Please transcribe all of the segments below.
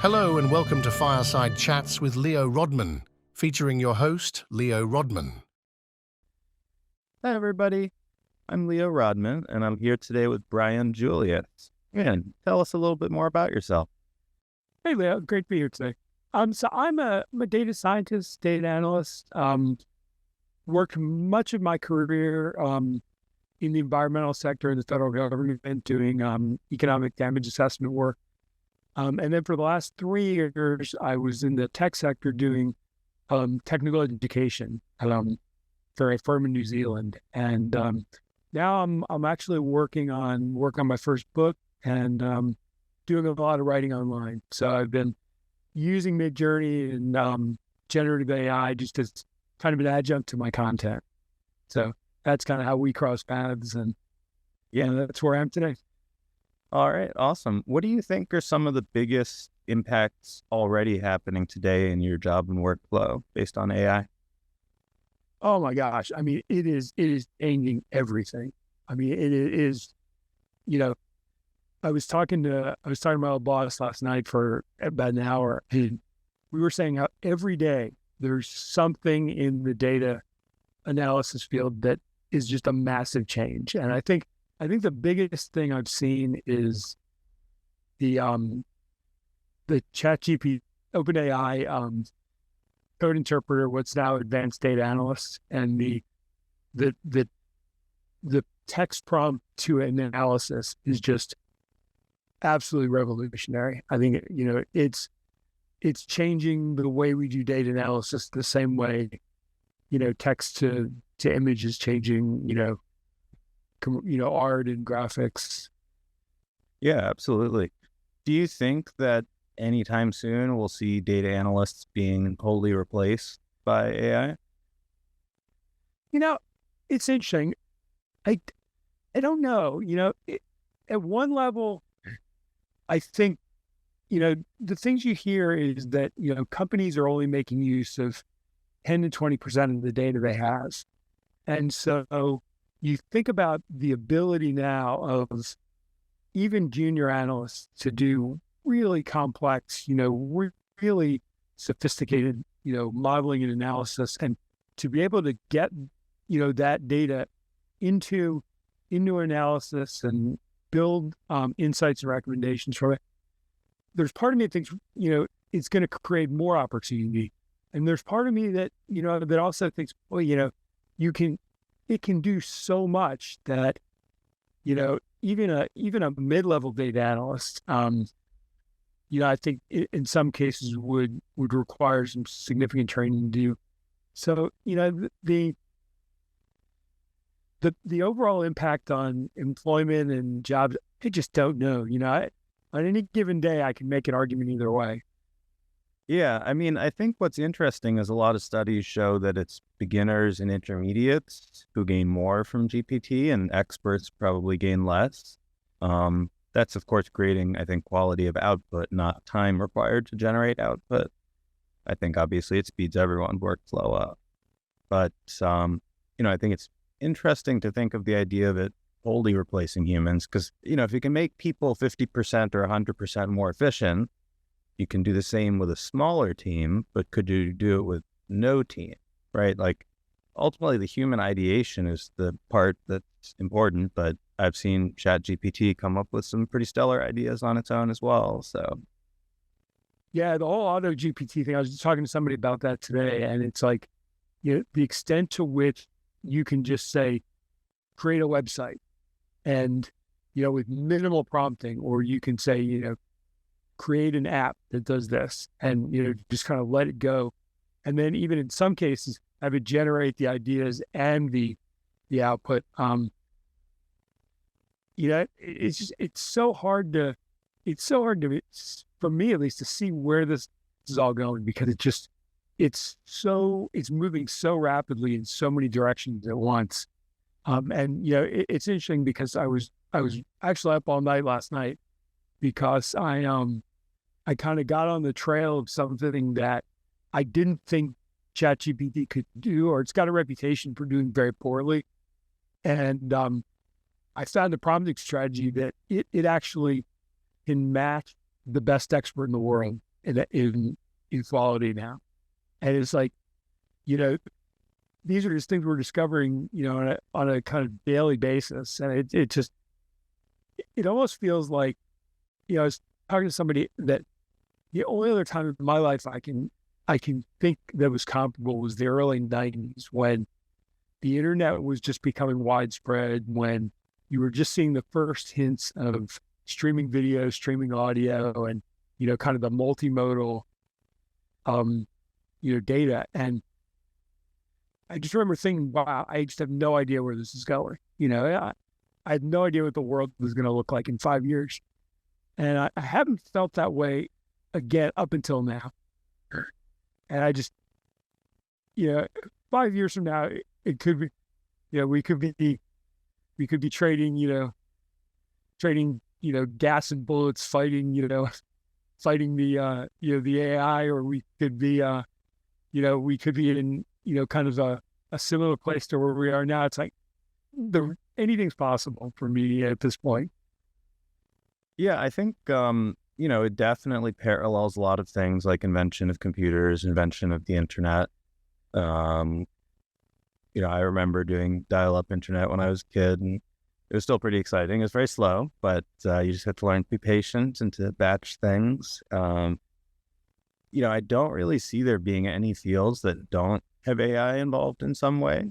Hello and welcome to Fireside Chats with Leo Rodman, featuring your host, Leo Rodman. Hi, everybody. I'm Leo Rodman, and I'm here today with Brian Julius. Man, tell us a little bit more about yourself. Hey, Leo. Great to be here today. So I'm a data scientist, data analyst. Worked much of my career in the environmental sector in the federal government doing economic damage assessment work. And then for the last 3 years, I was in the tech sector doing technical education for a firm in New Zealand. And now I'm actually working on my first book and doing a lot of writing online. So I've been using Midjourney and generative AI just as kind of an adjunct to my content. So that's kind of how we cross paths, and that's where I am today. All right, awesome. What do you think are some of the biggest impacts already happening today in your job and workflow based on AI? Oh my gosh. I mean, it is changing everything. I mean, it is, I was talking to my old boss last night for about an hour, and we were saying how every day there's something in the data analysis field that is just a massive change. And I think the biggest thing I've seen is the ChatGPT, OpenAI code interpreter, what's now advanced data analyst, and the text prompt to an analysis is just absolutely revolutionary. I think it's changing the way we do data analysis the same way text to image is changing art and graphics. Yeah, absolutely. Do you think that anytime soon we'll see data analysts being wholly replaced by AI? It's interesting. I don't know. At one level, I think, the things you hear is that, companies are only making use of 10 to 20% of the data they have. And so you think about the ability now of even junior analysts to do really complex, really sophisticated, modeling and analysis, and to be able to get, that data into analysis and build insights and recommendations from it. There's part of me that thinks, it's going to create more opportunity. And there's part of me that, that also thinks, well, it can do so much that, even a mid-level data analyst, I think in some cases would require some significant training to do. So, the overall impact on employment and jobs, I just don't know. On any given day, I can make an argument either way. Yeah, I mean, I think what's interesting is a lot of studies show that it's beginners and intermediates who gain more from GPT, and experts probably gain less. That's, of course, creating, I think, quality of output, not time required to generate output. I think, obviously, it speeds everyone's workflow up. But, I think it's interesting to think of the idea of it wholly replacing humans, because, if you can make people 50% or 100% more efficient, you can do the same with a smaller team, but could you do it with no team, right? Like, ultimately, the human ideation is the part that's important, but I've seen ChatGPT come up with some pretty stellar ideas on its own as well, so. Yeah, the whole auto GPT thing, I was just talking to somebody about that today, and it's like, the extent to which you can just say, create a website, and, with minimal prompting, or you can say, create an app that does this, and, just kind of let it go. And then even in some cases, have it generate the ideas and the output. It's so hard to, for me at least, to see where this is all going, because it's moving so rapidly in so many directions at once. And it's interesting because I was actually up all night last night because I kind of got on the trail of something that I didn't think ChatGPT could do, or it's got a reputation for doing very poorly. And I found a prompting strategy that it actually can match the best expert in the world. in quality now. And it's like, you know, these are just things we're discovering, you know, on a kind of daily basis. And it almost feels like, you know, I was talking to somebody that the only other time in my life I can think that was comparable was the early 90s, when the internet was just becoming widespread, when you were just seeing the first hints of streaming video, streaming audio, and, you know, kind of the multimodal, you know, data. And I just remember thinking, wow, I just have no idea where this is going. You know, I had no idea what the world was going to look like in 5 years. And I haven't felt that way again up until now. And I just, you know, 5 years from now, it could be, you know, we could be trading, you know, gas and bullets, fighting the, you know, the AI, or we could be, you know, we could be in, you know, kind of a similar place to where we are now. It's like anything's possible for me at this point. Yeah, I think, you know, it definitely parallels a lot of things like invention of computers, invention of the internet. You know, I remember doing dial-up internet when I was a kid, and it was still pretty exciting. It was very slow, but you just have to learn to be patient and to batch things. You know, I don't really see there being any fields that don't have AI involved in some way.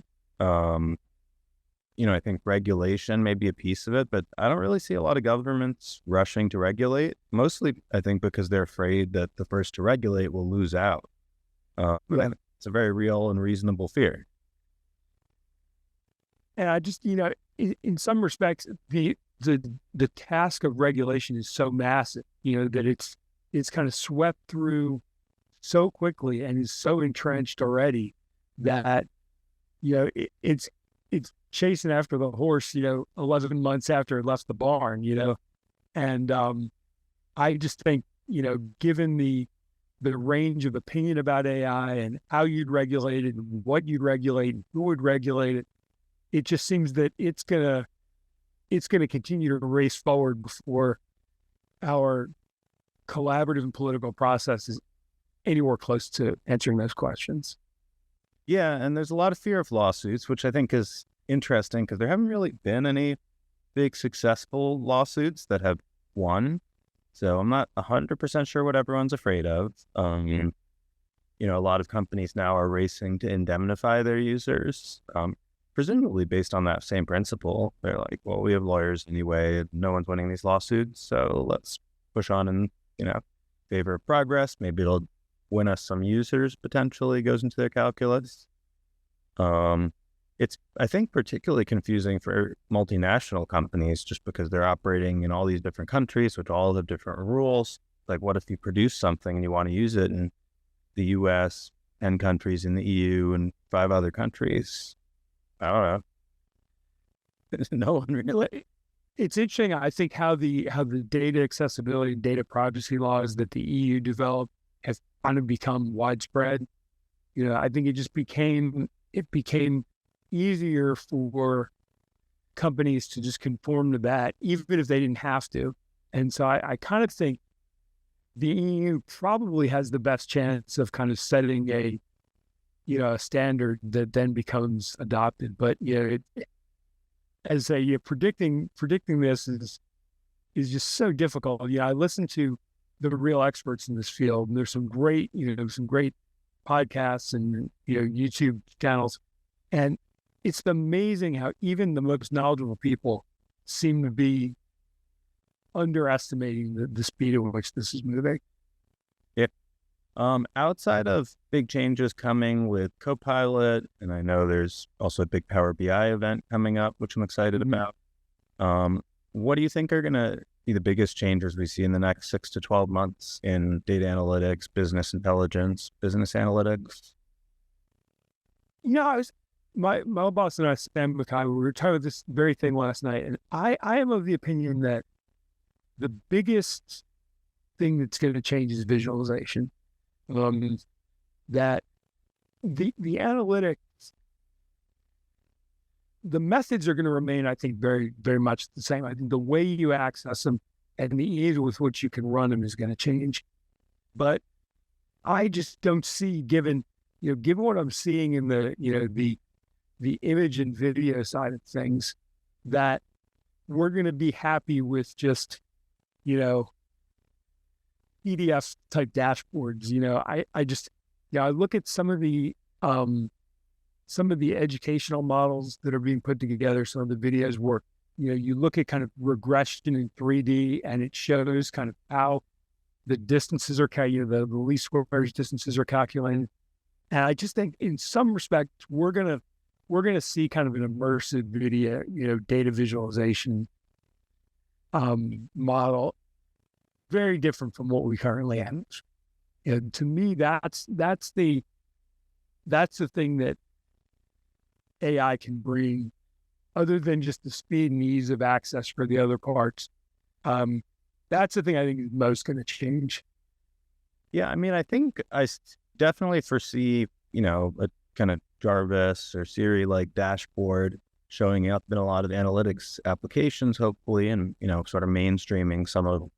You know, I think regulation may be a piece of it, but I don't really see a lot of governments rushing to regulate, mostly, I think, because they're afraid that the first to regulate will lose out. And it's a very real and reasonable fear. And I just, you know, in some respects, the task of regulation is so massive, you know, that it's kind of swept through so quickly and is so entrenched already that, you know, it's chasing after the horse, you know, 11 months after it left the barn, you know. And I just think, you know, given the range of opinion about AI and how you'd regulate it and what you'd regulate and who would regulate it, it just seems that it's gonna continue to race forward before our collaborative and political process is anywhere close to answering those questions. Yeah, and there's a lot of fear of lawsuits, which I think is interesting because there haven't really been any big successful lawsuits that have won. So I'm not 100% sure what everyone's afraid of. You know, a lot of companies now are racing to indemnify their users, presumably based on that same principle. They're like, well, we have lawyers anyway. No one's winning these lawsuits, so let's push on in, you know, favor of progress. Maybe it'll win us some users, potentially goes into their calculus. It's, I think, particularly confusing for multinational companies just because they're operating in all these different countries, which all have different rules. Like, what if you produce something and you want to use it in the US, 10 countries in the EU, and 5 other countries? I don't know. No one really. It's interesting, I think, how the data accessibility and data privacy laws that the EU developed have kind of become widespread. You know, I think it became easier for companies to just conform to that, even if they didn't have to. And so I kind of think the EU probably has the best chance of kind of setting a standard that then becomes adopted. But, you know, as I say, predicting this is just so difficult. You know, I listen to the real experts in this field, and there's some great podcasts and, you know, YouTube channels. And it's amazing how even the most knowledgeable people seem to be underestimating the speed at which this is moving. Yeah. Outside of big changes coming with Copilot, and I know there's also a big Power BI event coming up, which I'm excited about. What do you think are going to be the biggest changes we see in the next 6 to 12 months in data analytics, business intelligence, business analytics? You know, my boss and I, Sam McKay, we were talking about this very thing last night, and I am of the opinion that the biggest thing that's going to change is visualization. That the analytics, the methods are going to remain, I think, very, very much the same. I think the way you access them and the ease with which you can run them is going to change. But I just don't see, given what I'm seeing in the the image and video side of things, that we're going to be happy with just PDF type dashboards. I just I look at some of the educational models that are being put together, some of the videos where you look at kind of regression in 3D, and it shows kind of how the distances are the least squares distances are calculated. And I just think in some respects we're gonna see kind of an immersive video, data visualization model, very different from what we currently have. And to me, that's the thing that AI can bring, other than just the speed and ease of access for the other parts. That's the thing I think is most going to change. Yeah, I mean, I think definitely foresee, a kind of Jarvis or Siri like dashboard showing up in a lot of analytics applications, hopefully, and sort of mainstreaming some of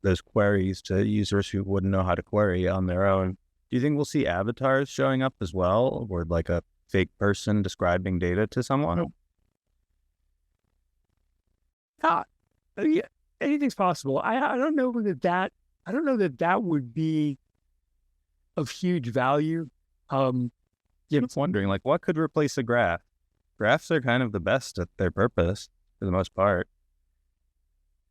those queries to users who wouldn't know how to query on their own. Do you think we'll see avatars showing up as well, or like a fake person describing data to someone? Yeah, anything's possible. I don't know that would be of huge value. I'm wondering, like, what could replace a graph? Graphs are kind of the best at their purpose for the most part.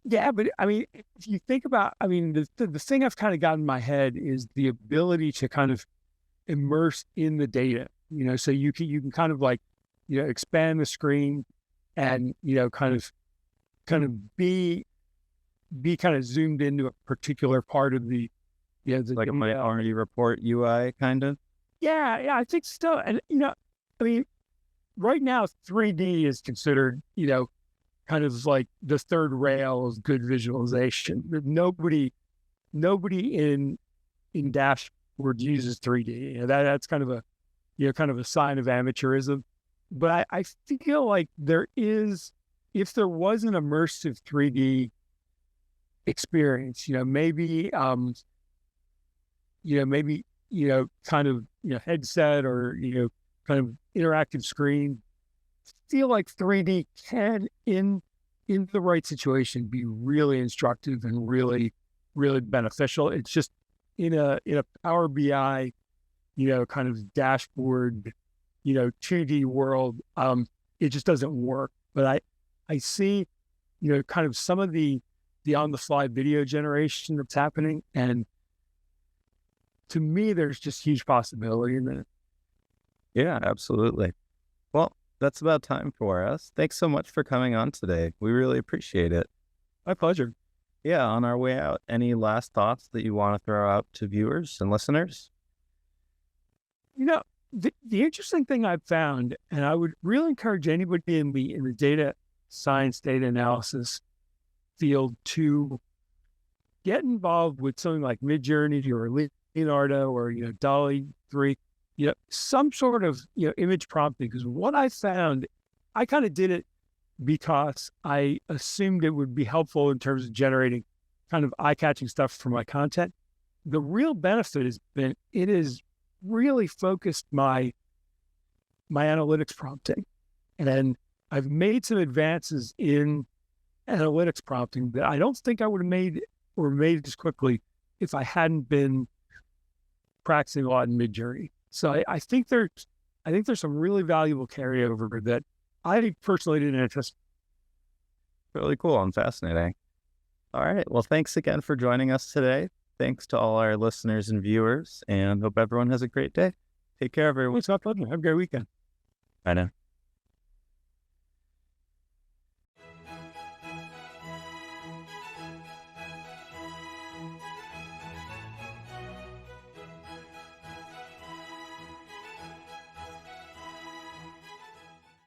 Yeah, but I mean, if you think about, the thing I've kind of got in my head is the ability to kind of immerse in the data. So you can kind of like, expand the screen and kind of be kind of zoomed into a particular part of the like a Minority Report UI kind of. Yeah, I think so. And right now 3D is considered kind of like the third rail of good visualization. Nobody in dashboard uses 3D. That's kind of a sign of amateurism. But I feel like if there was an immersive 3D experience, maybe kind of headset or kind of interactive screen, feel like 3D can in the right situation be really instructive and really, really beneficial. It's just in a Power BI, kind of dashboard, 2D world, it just doesn't work. But I see, kind of some of the on-the-fly video generation that's happening, and to me, there's just huge possibility in that. Yeah, absolutely. Well, that's about time for us. Thanks so much for coming on today. We really appreciate it. My pleasure. Yeah, on our way out, any last thoughts that you want to throw out to viewers and listeners? The interesting thing I've found, and I would really encourage anybody in the data science, data analysis field to get involved with something like Midjourney or Leonardo or DALL-E 3, some sort of image prompting. Because what I found, I kind of did it because I assumed it would be helpful in terms of generating kind of eye-catching stuff for my content. The real benefit has been it has really focused my analytics prompting, and I've made some advances in analytics prompting that I don't think I would have made as quickly if I hadn't been practicing a lot in Midjourney. So I think there's some really valuable carryover that I personally didn't anticipate. Really cool and fascinating. All right. Well, thanks again for joining us today. Thanks to all our listeners and viewers, and hope everyone has a great day. Take care, everyone. It's my pleasure. Have a great weekend. Bye now.